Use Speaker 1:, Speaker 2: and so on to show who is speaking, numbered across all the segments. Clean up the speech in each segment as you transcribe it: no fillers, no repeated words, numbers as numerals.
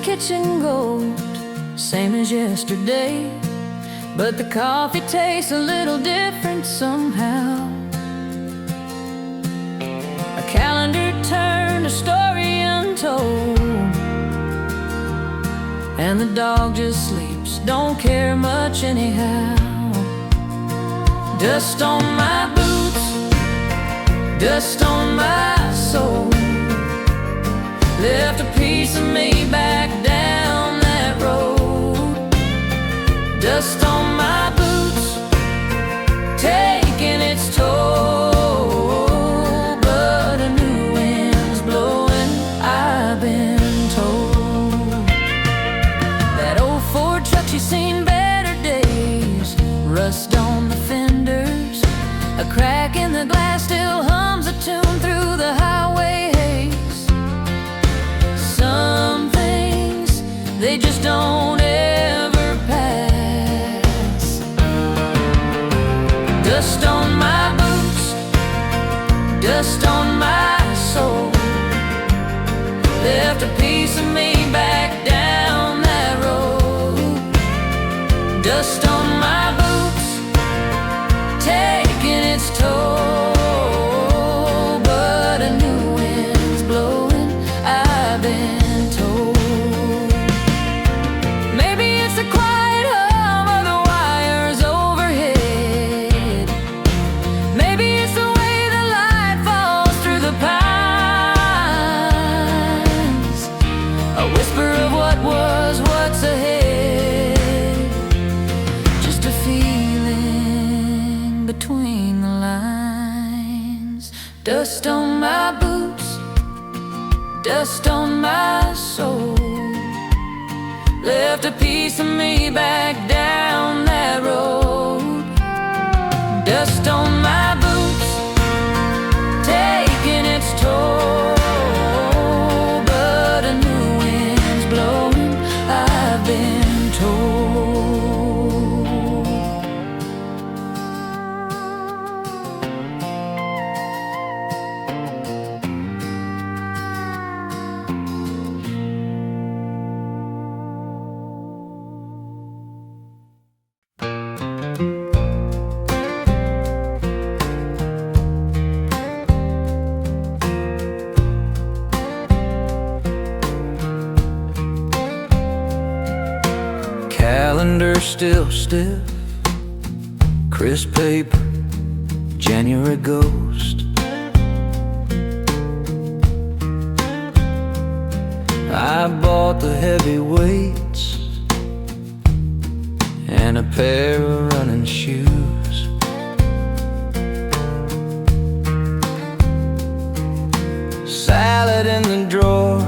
Speaker 1: kitchen gold, same as yesterday, but the coffee tastes a little different somehow. A calendar turned, a story untold, and the dog just sleeps, don't care much anyhow. Dust on my boots, dust on my soul, left a piece of me back down that road. Dust on my boots, taking its toll, but a new wind's blowing, I've been told. That old Ford truck, she's seen better days, rust on the fenders, a crack in the glass still hums a tune through the highway haze. Some things, they just don't ever pass. Dust on my boots, dust on my soul, left a piece of me back down that road. Dust on my boots, taking its toll, but a new wind's blowing, I've been told. Maybe it's the quiet hum of the wires overhead, maybe it's the way the light falls through the pines, a whisper of what was, what's ahead, just a feeling between the lines. Dust on my boots, dust on my soul, left a piece of me back down that road. Dust on my boots, taking its toll, but a new wind's blowing, I've been told. Calendar still stiff, crisp paper, January ghost. I bought the heavy weights and a pair of running shoes. Salad in the drawer,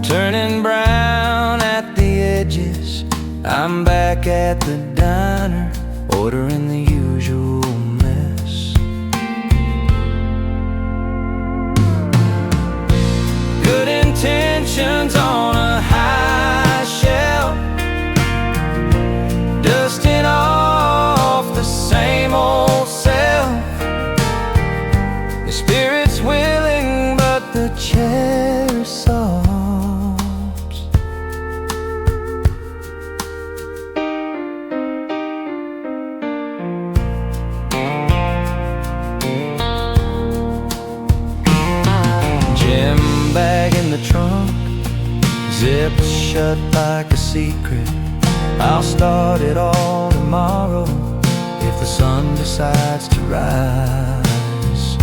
Speaker 1: turning brown at the edges. I'm back at the diner, ordering the usual mess. Good intentions on a high shelf, dusting off the same old self. The spirit's willing, but the chair is soft. Bag in the trunk, zipped shut like a secret. I'll start it all tomorrow if the sun decides to rise.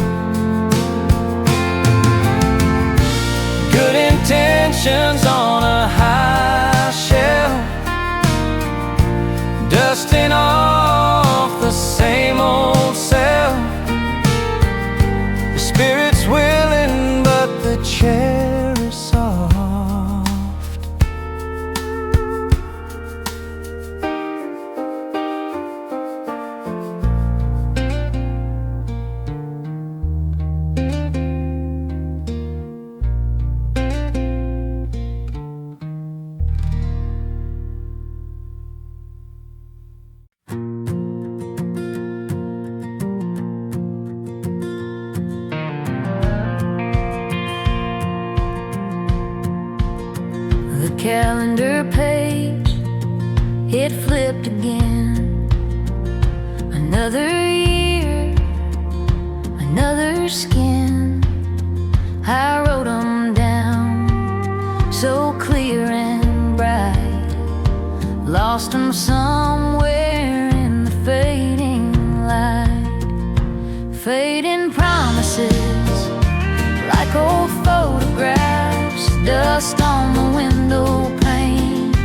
Speaker 1: Good intentions on a high shelf, dusting off the same old self. The spirit's willing, but the chair is soft. it flipped again. Another year, another skin. I wrote them down so clear and bright, lost them somewhere in the fading light. Fading promises like old photographs, dust on the window pane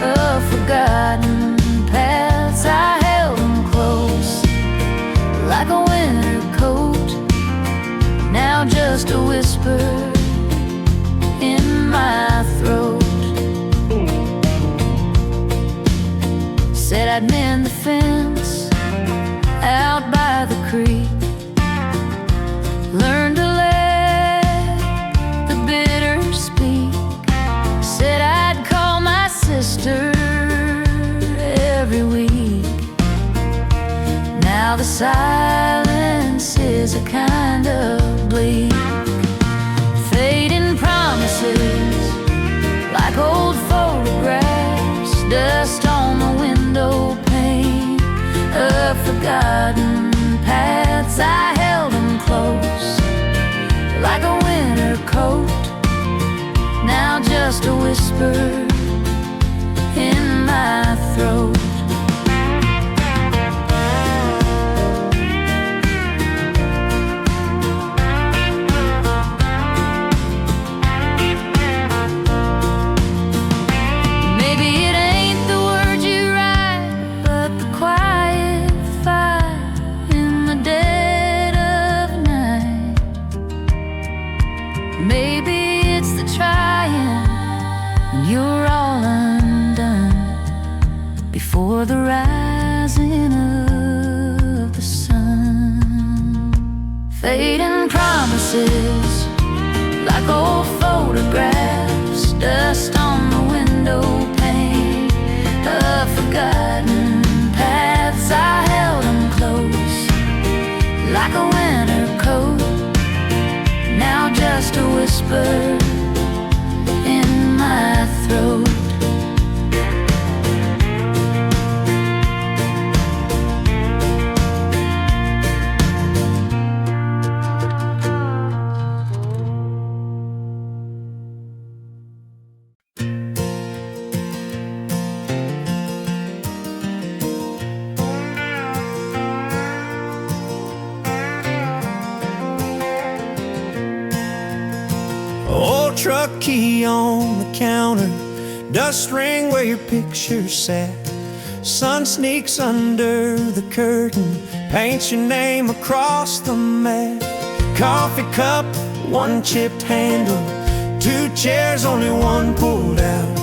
Speaker 1: of forgotten paths. I held them close like a winter coat, now just a whisper in my throat. Said I'd mend the fence out by the creek, learn to let the bitter speak. Said I'd call my sister every week. Now the silence is a kind of bleak. Fading promises like old photographs, dust on the window pane of forgotten paths. I held them close like a winter coat, now just a whisper in my throat. Maybe it's the trying when you're all undone before the rising of the sun. Fading promises like old photographs, dust on the window pane of forgotten paths. I held them close like a winter coat, now just a whisper in my throat.
Speaker 2: Old truck key on the counter, dust ring where your picture sat. Sun sneaks under the curtain, paints your name across the mat. Coffee cup, one chipped handle, two chairs, only one pulled out.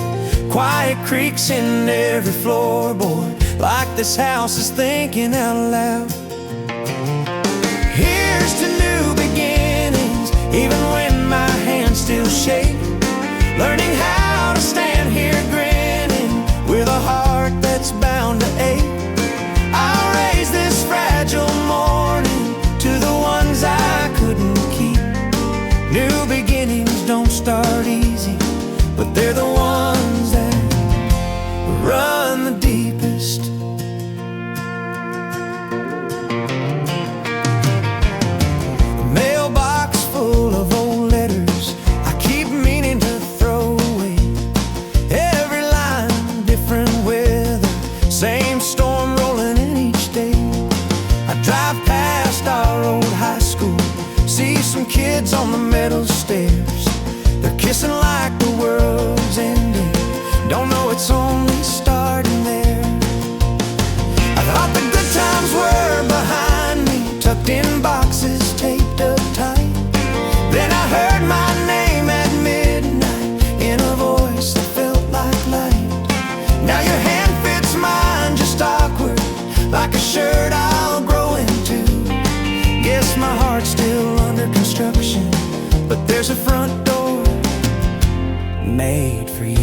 Speaker 2: Quiet creaks in every floorboard, like this house is thinking out loud. Here's to new beginnings, even when my hands still shake. Learning how to stand here grinning with a heart that's bound to ache. I'll raise this fragile morning to the ones I couldn't keep. New beginnings don't start easy, but they're the ones that run the deepest. A mailbox full of old letters I keep meaning to throw away. Every line different weather, same storm rolling in each day. I drive past our old high school, see some kids on the metal stairs. They're kissing like the world's ending, don't know it's only starting there. I thought the good times were behind me, tucked in boxes taped up tight. Then I heard my name at midnight in a voice that felt like light. Now your hand fits mine just awkward, like a shirt I'll grow into. Guess my heart's still under construction, but there's a front door made for you.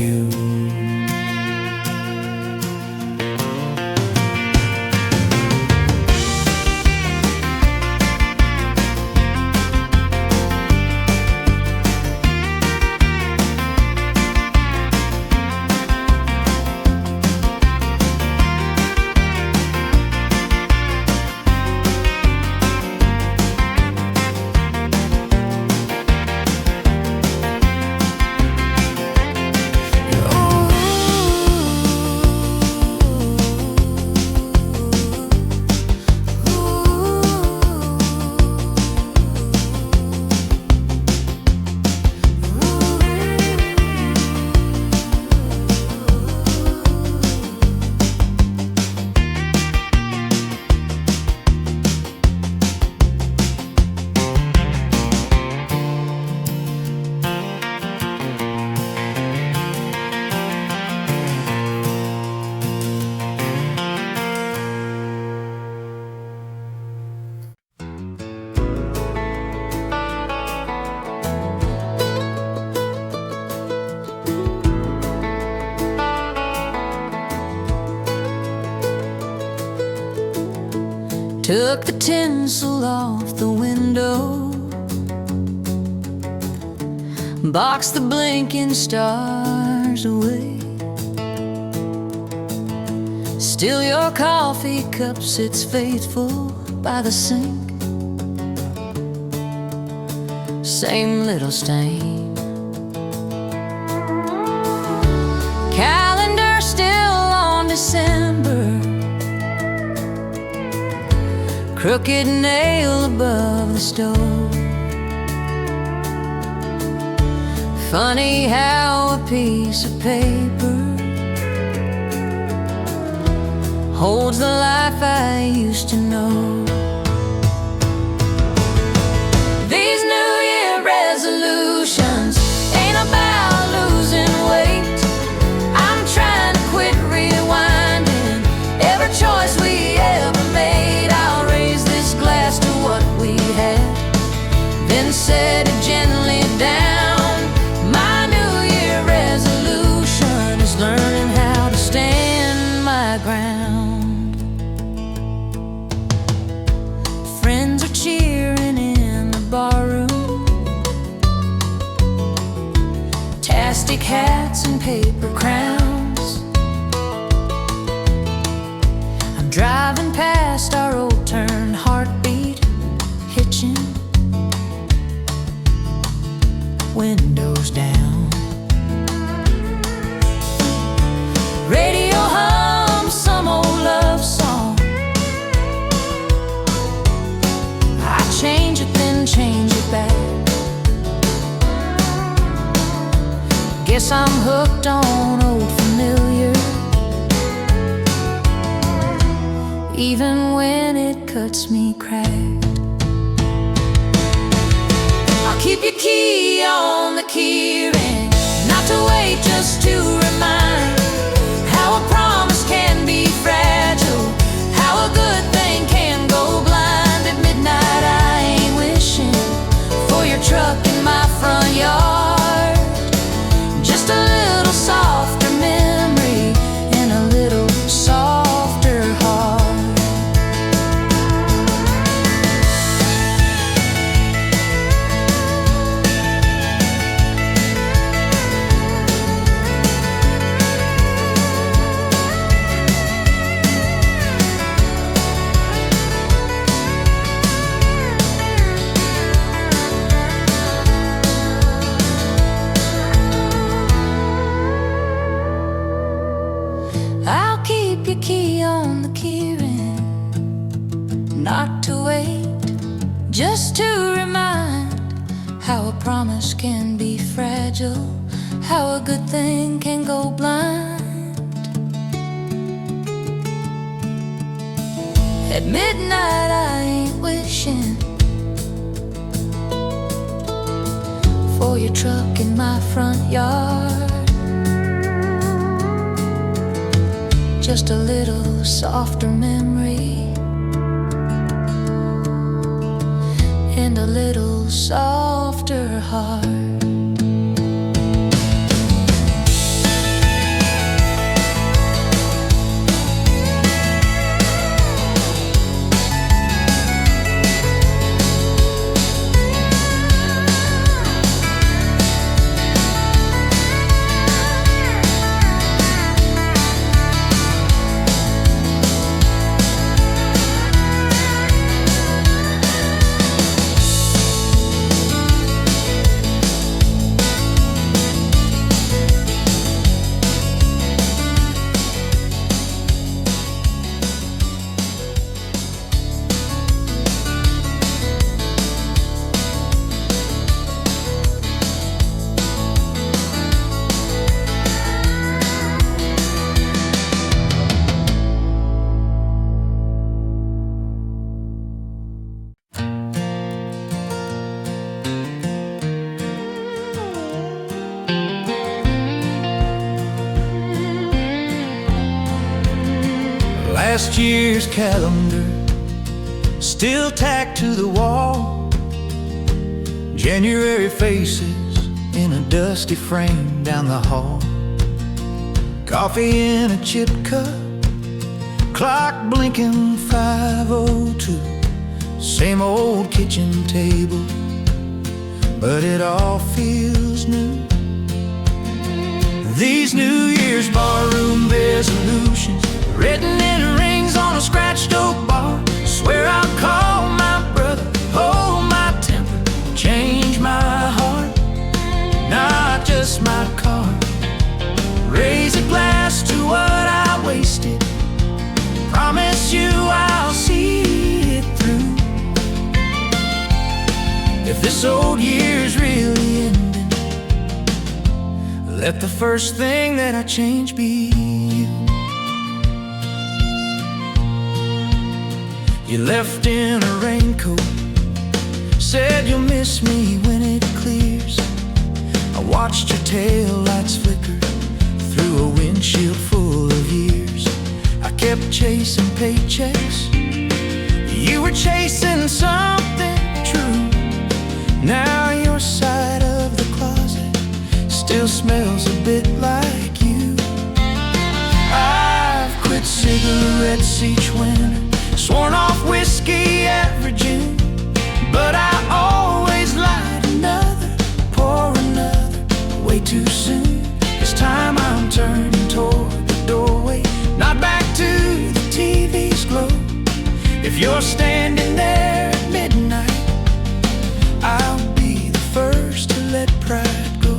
Speaker 1: Took the tinsel off the window, boxed the blinking stars away. Still your coffee cup sits faithful by the sink, same little stain. Calendar still on December, crooked nail above the stove. Funny how a piece of paper holds the life I used to know. These New Year resolutions ain't about losing weight. I'm trying to quit rewinding every choice we ever made. I'll raise this glass to what we had, then set it gently down. My New Year resolution is learning how to stand my ground. Friends are cheering in the barroom, tastic hats and paper crowns. I'm driving past our old turn heartbeat, hitching windows down. Radio hums some old love song. Change it, then change it back. Guess I'm hooked on old familiar, even when it cuts me cracked. I'll keep your key on the key ring, not to wait, just to remind how a promise can be fragile, how a good thing can go blind. At midnight I ain't wishing for your truck in my front yard, just a little softer memory and a little softer heart. I'll keep your key on the key ring, not to wait, just to remind how a promise can be fragile, how a good thing can go blind. At midnight I ain't wishing for your truck in my front yard, just a little softer memory and a little softer heart.
Speaker 2: Last year's calendar still tacked to the wall, January faces in a dusty frame down the hall. Coffee in a chip cup, Clock blinking 5:02. Same old kitchen table, but it all feels new. These New Year's barroom resolutions, written in rings on a scratched oak bar. Swear I'll call my brother, hold my temper, change my heart, not just my car. Raise a glass to what I wasted, promise you I'll see it through. If this old year's really ending, let the first thing that I change be you. You left in a raincoat, said you'll miss me when it clears. I watched your taillights flicker through a windshield full of years. I kept chasing paychecks, you were chasing something true. Now your side of the closet still smells a bit like you. I've quit cigarettes each winter, sworn off whiskey every June, but I always light another, pour another, way too soon. This time I'm turning toward the doorway, not back to the TV's glow. If you're standing there at midnight, I'll be the first to let pride go.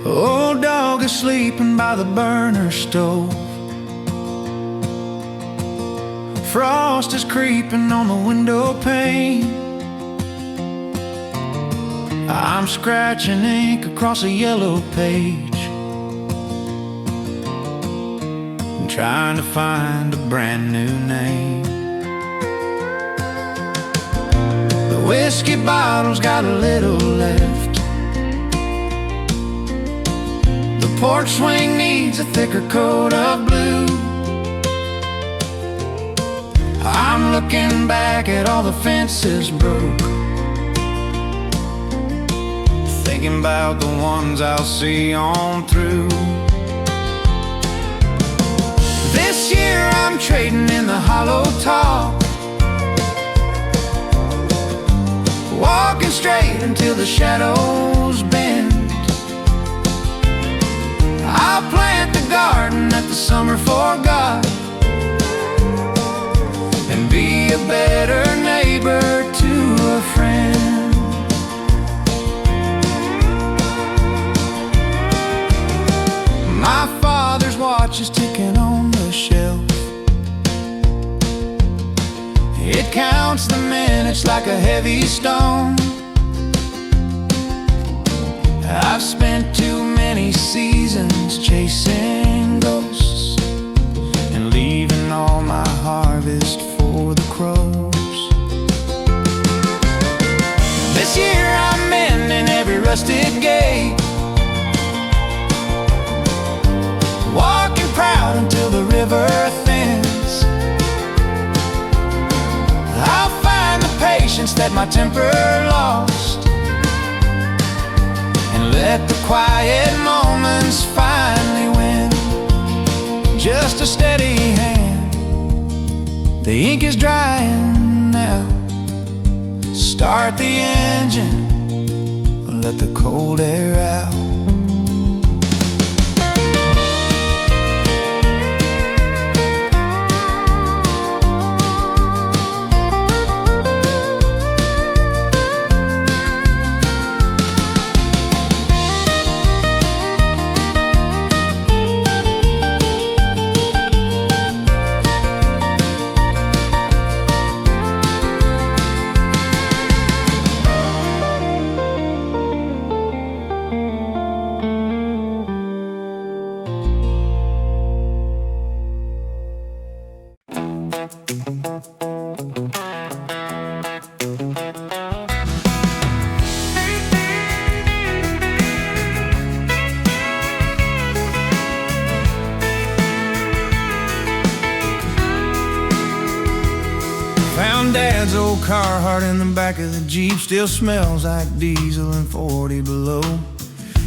Speaker 2: Old dog is sleeping by the burner stove. Frost is creeping on the window pane. I'm scratching ink across a yellow page, trying to find a brand new name. The whiskey bottle's got a little left. The porch swing needs a thicker coat of blue. I'm looking back at all the fences broke, thinking about the ones I'll see on through. This year I'm trading in the hollow talk, walking straight until the shadows bend. I'll plant the garden that the summer forgot, and be a better neighbor to a friend. My father's watch is ticking on the shelf. It counts the minutes like a heavy stone. I've spent too many seasons chasing ghosts and leaving all my harvest for the crows. This year I'm mending every rusted gate, walking proud until the river thins. I'll find the patience that my temper lost, and let the quiet moments finally win. Just a steady hand The ink is drying now. Start the engine, let the cold air out. Found Dad's old Carhartt in the back of the Jeep. Still smells like diesel and 40 below.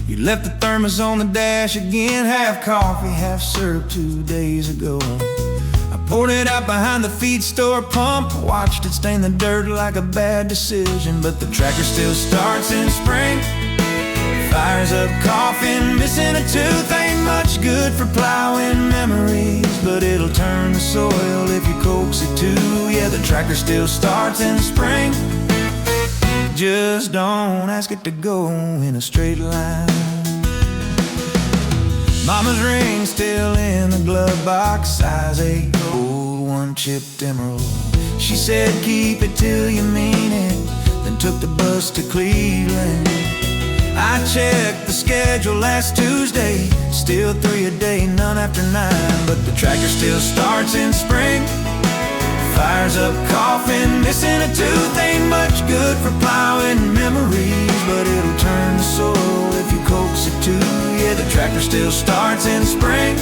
Speaker 2: You left the thermos on the dash again. Half coffee, half syrup 2 days ago. I poured it out behind the feed store pump. Watched it stain the dirt like a bad decision. But the tractor still starts in spring. Fires up coughing, missing a tooth. Ain't much good for plowing memories, but it'll turn the soil if you coax it too. Yeah, the tractor still starts in spring. Just don't ask it to go in a straight line. Mama's ring still in the glove box, size 8, gold, 1 chipped emerald. She said keep it till you mean it, then took the bus to Cleveland. I checked the schedule last Tuesday, still 3 a day, none after 9. But the tractor still starts in spring. Fires up coughing, missing a tooth. Ain't much good for plowing memories, but it'll turn the soil if you coax it too. Yeah, the tractor still starts in spring.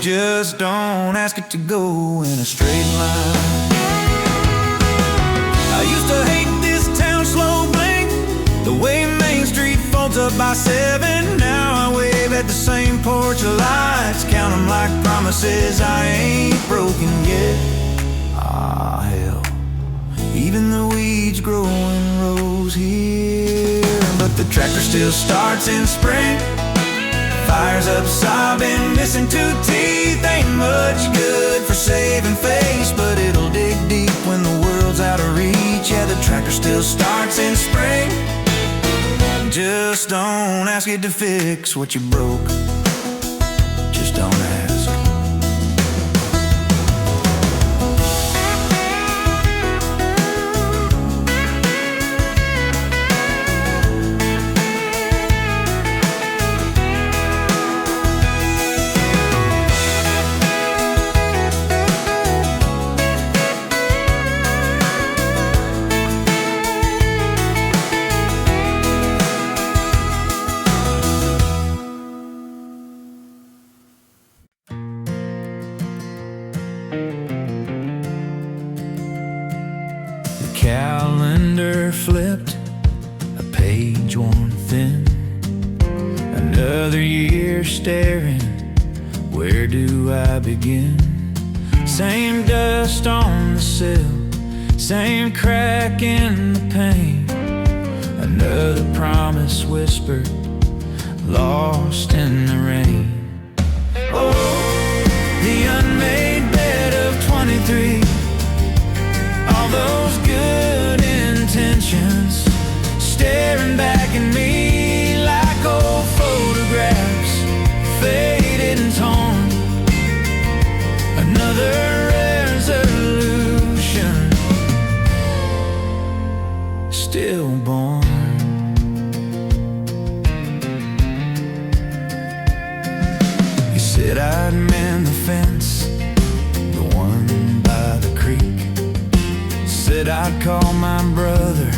Speaker 2: Just don't ask it to go in a straight line. I used to hate this town slow blink, the way Main Street folds up by 7. Now I wave at the same porch of lights, count them like promises I ain't broken yet. Ah, hell, even the weeds grow in rows here. But the tractor still starts in spring. Fires up sobbing, missing 2 teeth. Ain't much good for saving face, but it'll dig deep when the world's out of reach. Yeah, the tractor still starts in spring. Just don't ask it to fix what you broke. Just don't ask. Calendar flipped, a page worn thin. Another year staring, where do I begin? Same dust on the sill, same crack in the pane. Another promise whispered, lost in the rain. Oh, the unmade bed of 23. All those good intentions staring back at me like old photographs, faded and torn. Another resolution, stillborn. You said I'd mend the fence, the one by the creek. Said I'd call my brother,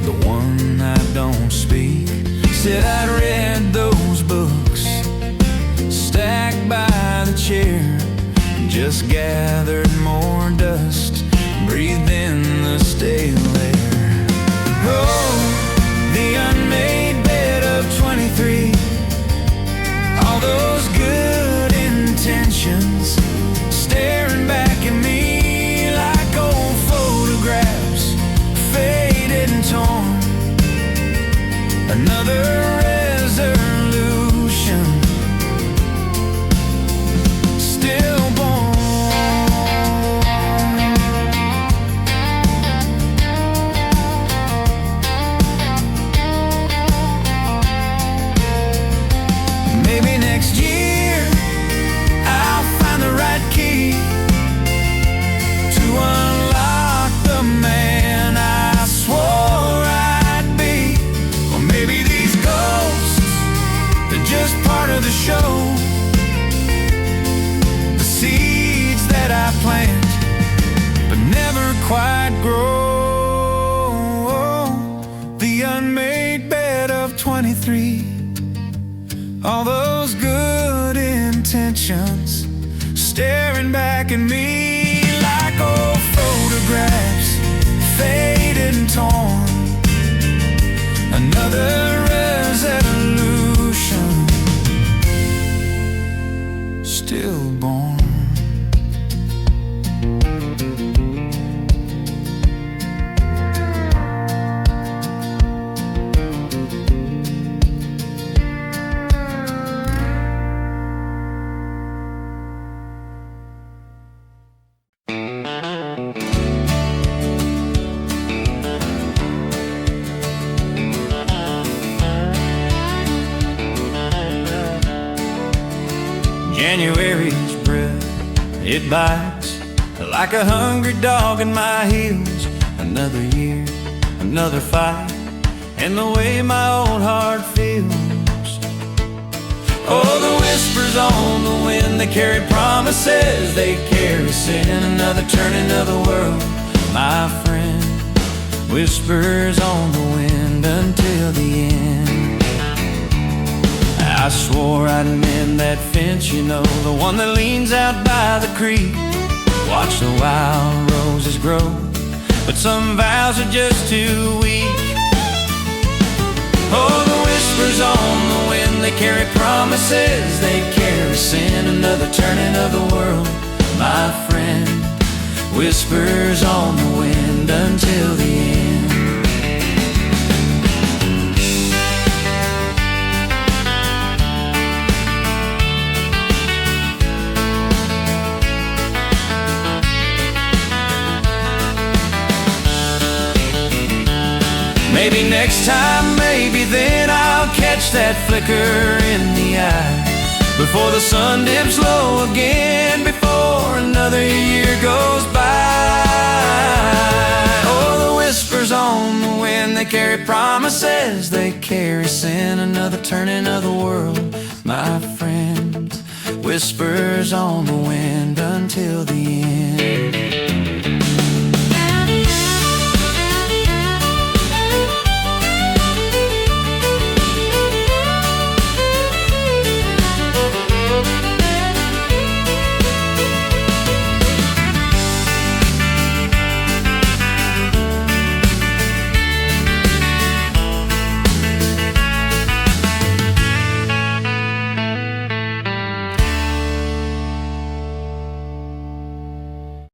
Speaker 2: the one I don't speak. Said I'd read those books stacked by the chair, just gathered more dust, breathed in the stale air. Oh, the unmade bed of 23. All those good intentions staring back at me plant, but never quite grow. The unmade bed of 23. All those good intentions staring back at me like old photographs, faded and torn. Another resolution stillborn. January's breath, it bites like a hungry dog in my heels. Another year, another fight, and the way my old heart feels. Oh, the whispers on the wind, they carry promises, they carry sin. Another turning of the world, my friend. Whispers on the wind until the end. I swore I'd mend that fence, you know, the one that leans out by the creek. Watch the wild roses grow, but some vows are just too weak. Oh, the whispers on the wind, they carry promises, they carry sin. Another turning of the world, my friend. Whispers on the wind until the end. Maybe next time, maybe then I'll catch that flicker in the eye before the sun dips low again, before another year goes by. Oh, the whispers on the wind, they carry promises, they carry sin. Another turning of the world, my friend. Whispers on the wind until the end.